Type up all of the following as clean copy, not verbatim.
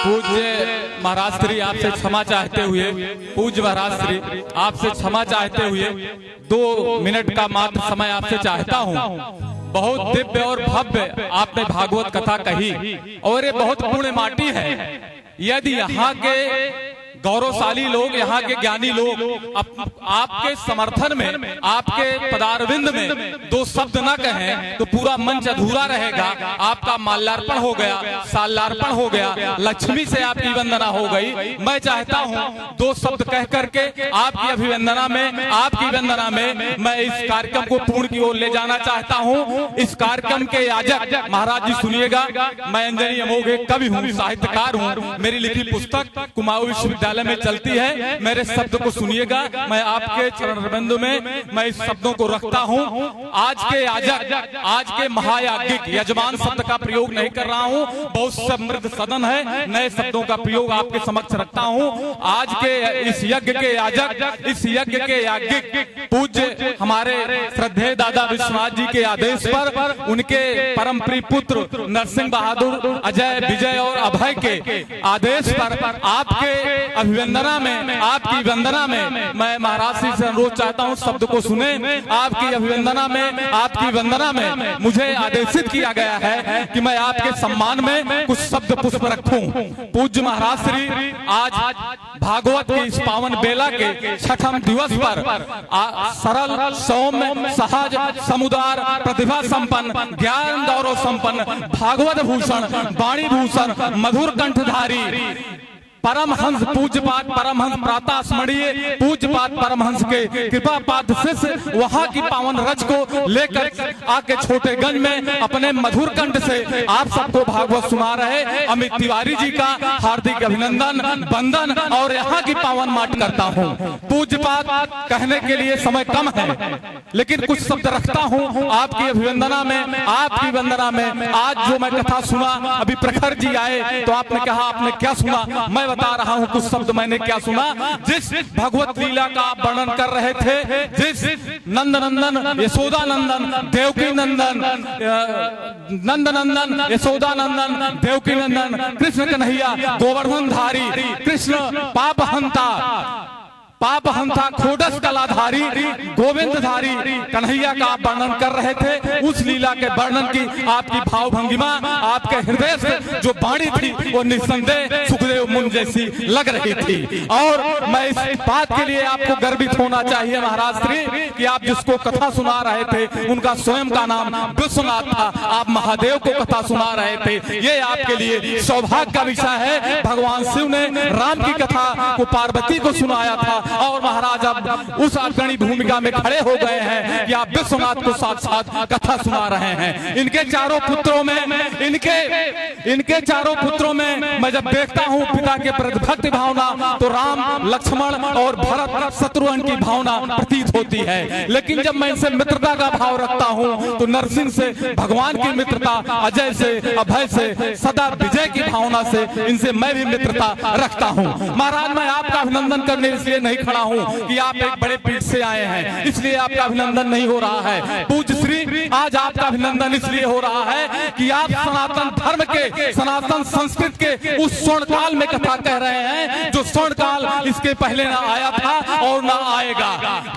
पूज्य महाराज श्री आपसे क्षमा चाहते हुए, पूज्य महाराज श्री आपसे क्षमा चाहते हुए 2 मिनट का मात्र समय आपसे चाहता हूँ। बहुत दिव्य और भव्य आपने भागवत कथा कही और ये बहुत पुण्य माटी है। यदि यहाँ के गौरवशाली लोग, यहाँ के ज्ञानी लोग आपके समर्थन में, आपके पदारविंद में 2 शब्द न कहें तो पूरा मंच अधूरा रहेगा। आपका माल्यार्पण हो गया, साल्यार्पण हो गया, लक्ष्मी से आपकी वंदना हो गई। मैं चाहता हूँ 2 शब्द कह करके आपकी अभिवंदना में, आपकी वंदना में मैं इस कार्यक्रम को पूर्ण की ओर ले जाना चाहता हूँ। इस कार्यक्रम के आयोजक महाराज जी सुनिएगा, मैं अंजनी अमोघ एक कवि हूँ, साहित्यकार हूँ। मेरी लिखी पुस्तक कुमाऊं विश्वविद्यालय में चलती है। मेरे शब्द को सुनिएगा, मैं आपके चरणबंधु में मैं इस शब्दों को रखता हूँ। आज के आयोजक, आज के महायाज्ञिक, यजमान शब्द का प्रयोग नहीं कर रहा हूँ, बहुत समृद्ध सदन है, नए शब्दों का प्रयोग आपके समक्ष रखता हूँ। आज के इस यज्ञ के आयोजक, इस यज्ञ के याज्ञिक पूज्य हमारे श्रद्धेय दादा विश्वनाथ जी के आदेश पर, उनके परम प्रिय पुत्र नरसिंह बहादुर, अजय, विजय और अभय के आदेश पर आपके अभिवंदना में, आपकी वंदना में मैं महाराज श्री से अनुरोध चाहता हूँ, शब्द को सुने। आपकी अभिवंदना में, आपकी वंदना में मुझे आदेशित किया गया है कि मैं आपके सम्मान में कुछ शब्द पुष्प रखूं। पूज्य महाराज श्री आज भागवत की इस पावन बेला के 6ठम दिवस पर सरल, सौम्य, सहज, समुदार, प्रतिभा संपन्न, ज्ञान गौरव संपन्न, भागवत भूषण, वाणी भूषण, मधुर कंठधारी परमहंस पूज्यपाद परमहंस प्रातः स्मरणीय पूज्यपाद परमहंस के कृपा पाद शिष्य वहां की पावन रज को लेकर आके छोटेगंज में अपने मधुर कंठ से आप सबको भागवत सुना रहे अमित तिवारी जी का हार्दिक अभिनंदन, वंदन और यहाँ की पावन माट करता हूँ। पूज्यपाद कहने के लिए समय कम है, लेकिन कुछ शब्द रखता हूँ आपकी अभिवंदना में, आपकी वंदना में। आज जो मैं कथा सुना, अभी प्रखर जी आए तो आपने कहा आपने क्या सुना, मैं बता रहा हूँ कुछ शब्द मैंने क्या सुना। जिस भगवत लीला का आप वर्णन कर रहे थे, जिस नंद नंदन, यशोदा नंदन, देवकी नंदन, नंद नंदन, यशोदा नंदन, देवकी नंदन, कृष्ण कन्हैया, गोवर्धन धारी, कृष्ण पापहंता, पापहंता, खोडस कलाधारी, गोविंद धारी कन्हैया का आप वर्णन कर रहे थे। उस लीला के वर्णन की आपकी भाव भंगिमा, आपके हृदय से जो वाणी थी वो निस्संदेह सुखदेव मुनि जैसी लग रही थी। और मैं इस बात के लिए आपको गर्वित होना चाहिए महाराज श्री कि आप जिसको कथा सुना रहे थे उनका स्वयं का नाम विश्वनाथ था, आप महादेव को कथा सुना रहे थे। ये आपके लिए सौभाग्य का विषय है। भगवान शिव ने राम की कथा को पार्वती को सुनाया था और महाराज अब उस अग्रणी भूमिका में खड़े हो गए हैं कि आप विश्वनाथ को साथ साथ कथा सुना रहे हैं। इनके चारों पुत्रों में, इनके चारों पुत्रों में मैं जब देखता हूँ पिता के प्रति भक्ति भावना तो राम, लक्ष्मण और भरत, शत्रुघ्न की भावना प्रतीत होती है। लेकिन जब मैं इनसे मित्रता का भाव रखता हूँ तो नरसिंह से भगवान की मित्रता, अजय से, अभय से, सदा विजय की भावना से इनसे मैं भी मित्रता रखता हूँ। महाराज मैं आपका अभिनंदन करने इसलिए नहीं खड़ा हूँ कि आप एक बड़े पीठ से आए हैं, इसलिए आपका अभिनंदन नहीं हो रहा है। पूज्य श्री आज आपका अभिनंदन इसलिए हो रहा है कि आप सनातन धर्म के, सनातन संस्कृत के उस स्वर्ण काल में कथा कह रहे हैं जो स्वर्ण काल इसके पहले ना आया था और ना आएगा।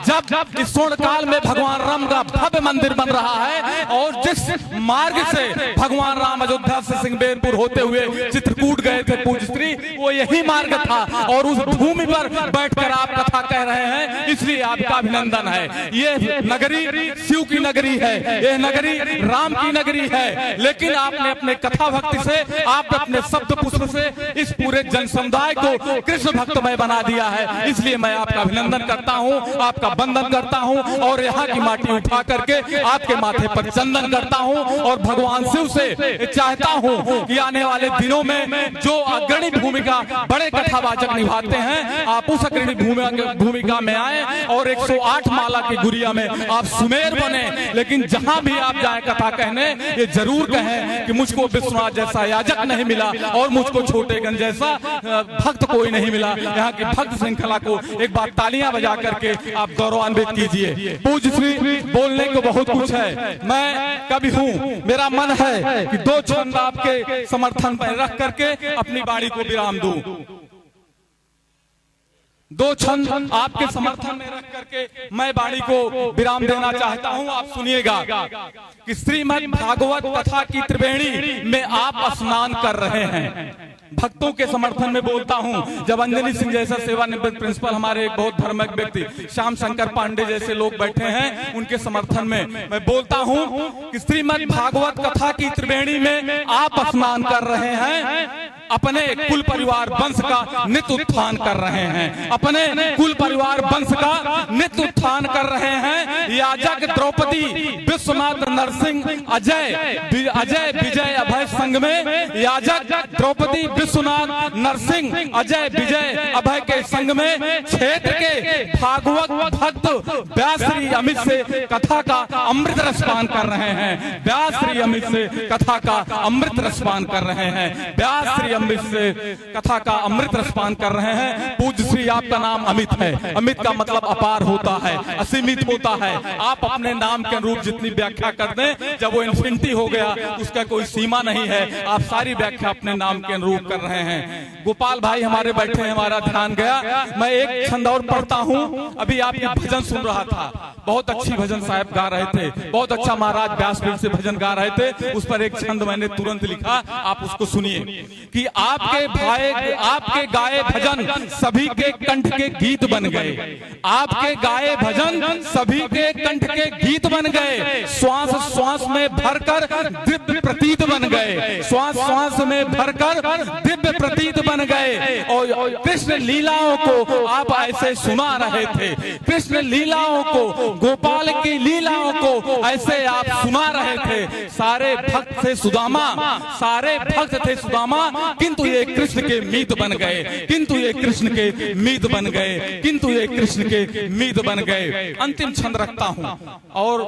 जब इस स्वर्ण काल में भगवान राम का भव्य मंदिर बन रहा है और जिस मार्ग से भगवान राम अयोध्या से सिंहबेरपुर होते हुए चित्रकूट गए थे पूज्य श्री, वो यही मार्ग था और उस भूमि पर बैठकर आप कथा कह रहे हैं, इसलिए आपका अभिनंदन है। ये नगरी शिव की नगरी है, ये नगरी राम की नगरी है, लेकिन आपने अपने कथा भक्ति से, आप अपने शब्द पुष्प से इस पूरे जन समुदाय को कृष्ण भक्तमय बना दिया है। इसलिए मैं आपका अभिनंदन करता हूँ, आपका वंदन करता हूँ और यहाँ की माटी उठा करके आपके माथे पर चंदन करता हूँ और भगवान शिव से चाहता हूँ कि आने वाले दिनों में जो अग्रणी भूमिका बड़े कथावाचक निभाते हैं, आप उस अग्रणी भूमिका में आए और 108 माला की गुड़िया में आप सुमेर बने। लेकिन जहां भी आप जाए कथा कहने, ये जरूर कहें कि मुझको विश्वनाथ जैसा याजक नहीं मिला और मुझको मुझको छोटेगंज जैसा भक्त कोई नहीं मिला। यहाँ की भक्त श्रृंखला को एक बार तालियां बजा करके आप गौरवान्वित कीजिए। पूज्य श्री, बोलने को बहुत कुछ है, मैं कवि हूँ, मेरा मन है कि दो छंद आपके समर्थन पर रख करके अपनी वाणी को विराम दूं। दो छंद आपके समर्थन में रख करके मैं वाणी को विराम देना चाहता हूं। आप सुनिएगा कि श्रीमद् भागवत कथा की त्रिवेणी में आप स्नान कर रहे हैं। भक्तों के समर्थन में बोलता हूं। जब अंजनी सिंह जैसा सेवानिवृत्त प्रिंसिपल, हमारे एक बहुत धर्मक व्यक्ति श्याम शंकर पांडे जैसे लोग बैठे हैं, उनके समर्थन में मैं बोलता हूं कि श्रीमद् भागवत कथा की त्रिवेणी में आप स्नान कर रहे हैं, अपने कुल परिवार वंश का नित्य उत्थान कर रहे हैं, अपने कुल परिवार वंश का नित्य उत्थान कर रहे हैं। याजक द्रौपदी विश्वनाथ नरसिंह अजय विजय अभय संघ में, याजक द्रौपदी विश्वनाथ नरसिंह अजय विजय अभय के संघ में क्षेत्र के भागवत भक्त व्यास श्री अमित से कथा का अमृत रसपान कर रहे हैं। व्यास श्री अमित से कथा का अमृत रसपान कर रहे हैं। व्यास श्री अमित से कथा का अमृत रसपान कर रहे हैं। पूज्य श्री, आपका नाम अमित है। अमित का मतलब अपार होता है, असीमित होता है। आप अपने नाम के अनुरूप जितनी व्याख्या कर दें, जब वो इन्फिनिटी हो गया उसका कोई सीमा नहीं है। आप सारी व्याख्या अपने नाम के अनुरूप कर रहे हैं। गोपाल भाई हमारे बैठे हैं, हमारा ध्यान गया। मैं एक छंद और पढ़ता हूं। अभी आपके भजन सुन रहा था, बहुत अच्छी भजन साहब गा रहे थे, बहुत अच्छा महाराज व्यासपीठ से भजन गा रहे थे। उस पर एक छंद मैंने तुरंत लिखा, आप उसको सुनिए कि आपके गाए भजन सभी के कंठ के गीत बन गए। आपके गाए भजन सभी के कंठ के गीत बन गए। श्वास श्वास में भरकर दिव्य प्रतीत बन गए। श्वास श्वास में भरकर दिव्य प्रतीत बन गए। और कृष्ण लीलाओं को आप ऐसे सुना रहे थे। कृष्ण लीलाओं को, गोपाल की लीलाओं को ऐसे आप सुना रहे थे। सारे भक्त थे सुदामा, सारे भक्त थे सुदामा, किंतु ये कृष्ण के मीत बन गए, किंतु ये कृष्ण के मीत बन गए, किंतु ये कृष्ण के मीत बन गए। अंतिम छंद रखता हूं। और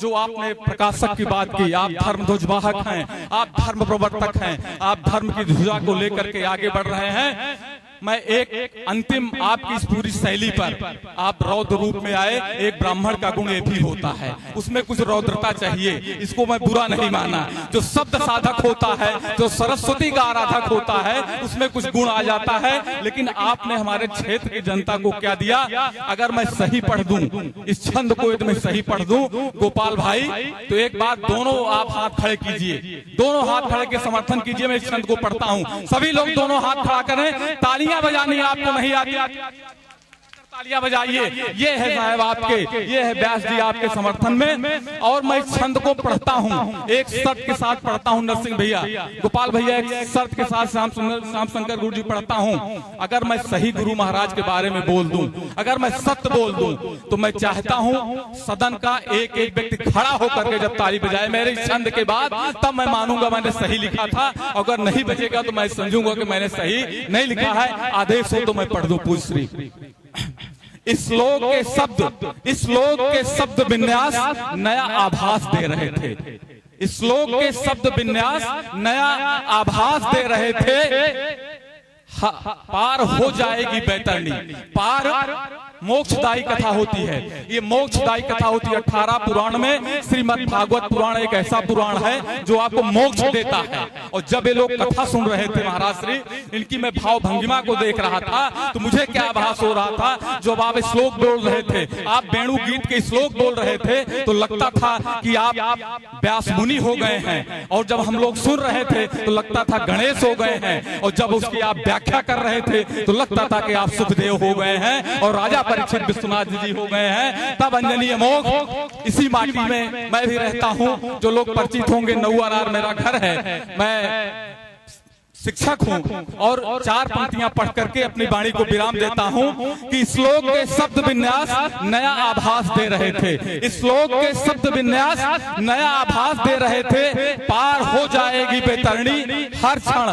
जो आपने प्रकाशक की बात की, आप धर्म ध्वजवाहक हैं, आप धर्म प्रवर्तक हैं, आप धर्म की ध्वजा को लेकर के आगे बढ़ रहे हैं। मैं एक अंतिम आपकी इस पूरी शैली पर, आप रौद्र रूप में आए, एक ब्राह्मण का गुण ये भी होता है, उसमें कुछ रौद्रता चाहिए। इसको मैं बुरा नहीं माना। जो शब्द साधक होता है, जो सरस्वती का आराधक होता है, उसमें कुछ गुण आ जाता है। लेकिन आपने हमारे क्षेत्र की जनता को क्या दिया? अगर मैं सही पढ़ दूं इस छंद को, यदि मैं सही पढ़ दूं गोपाल भाई, तो एक बात, दोनों आप हाथ खड़े कीजिए, दोनों हाथ खड़े के समर्थन कीजिए। मैं इस छंद को पढ़ता हूं, सभी लोग दोनों हाथ खड़ा करें। तालियां बजानी आपको नहीं आती, तालियां बजाइए। ये है साहब आपके, ये है व्यास जी आपके समर्थन में। और मैं इस छंद को पढ़ता हूँ, एक शर्त के साथ पढ़ता हूँ। नरसिंह भैया, गोपाल भैया, एक शर्त के साथ श्याम शंकर गुरु जी पढ़ता हूँ। अगर मैं सही गुरु महाराज के बारे में बोल दूं, अगर मैं सत्य बोल दूं, तो मैं चाहता हूँ सदन का एक एक व्यक्ति खड़ा होकर के जब ताली बजाए मेरे इस छंद के बाद, तब मैं मानूंगा मैंने सही लिखा था। अगर नहीं बजेगा तो मैं समझूंगा कि मैंने सही नहीं लिखा है। आदेश हो तो मैं पढ़ दूं। पूज्य श्री, इस श्लोक के शब्द विन्यास नया आभास दे रहे थे। इस श्लोक के शब्द विन्यास नया आभास दे रहे थे। पार हो जाएगी बैतरणी, पार मोक्षदायी कथा होती है। ये मोक्षदायी कथा होती है। 18 पुराण में श्रीमद् भागवत पुराण एक ऐसा पुराण है जो आपको मोक्ष देता है। और जब ये लोग कथा सुन रहे थे महाराज श्री, इनकी मैं भाव भंगिमा को देख रहा था, तो मुझे क्या आभास हो रहा था, जब आप श्लोक बोल रहे थे, आप वेणु गीत के श्लोक बोल रहे थे, तो लगता था कि आप व्यास मुनि हो गए हैं। और जब हम लोग सुन रहे थे तो लगता था गणेश हो गए हैं। और जब उसकी आप व्याख्या कर रहे थे तो लगता था कि आप सुखदेव हो गए हैं और राजा परीक्षित विश्वनाथ जी हो गए हैं। तब अंजनी अमोघ, इसी माटी में मैं भी रहता हूं। जो लोग परिचित होंगे, नौआरार मेरा घर है, मैं शिक्षक हूं। और 4 पंक्तियां पढ़ करके अपनी वाणी को विराम देता हूं कि श्लोक के शब्द विन्यास नया आभास दे रहे थे। इस श्लोक के शब्द विन्यास नया आभास दे रहे थे। पार हो जाएगी बैतरणी, हर क्षण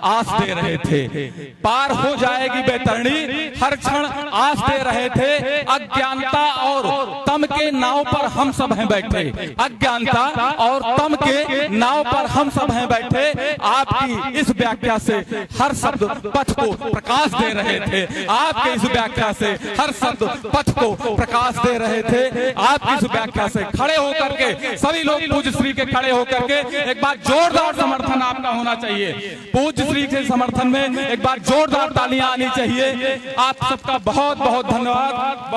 आस दे रहे थे। पार हो जाएगी बैतरणी, हर क्षण आस दे रहे थे। अज्ञानता और तम के नाव पर हम सब हैं बैठे। अज्ञानता और तम के नाव पर हम सब हैं बैठे। आपकी इस व्याख्या व्याख्या से हर शब्द पथ को प्रकाश दे रहे थे। आपके इस व्याख्या से हर शब्द पथ को प्रकाश दे रहे थे। आपकी इस व्याख्या से खड़े होकर के सभी लोग पूज्य श्री के खड़े होकर के एक बार जोरदार समर्थन आपका होना चाहिए। पूज्य श्री के समर्थन में एक बार जोरदार तालियां आनी चाहिए। आप सबका बहुत बहुत धन्यवाद।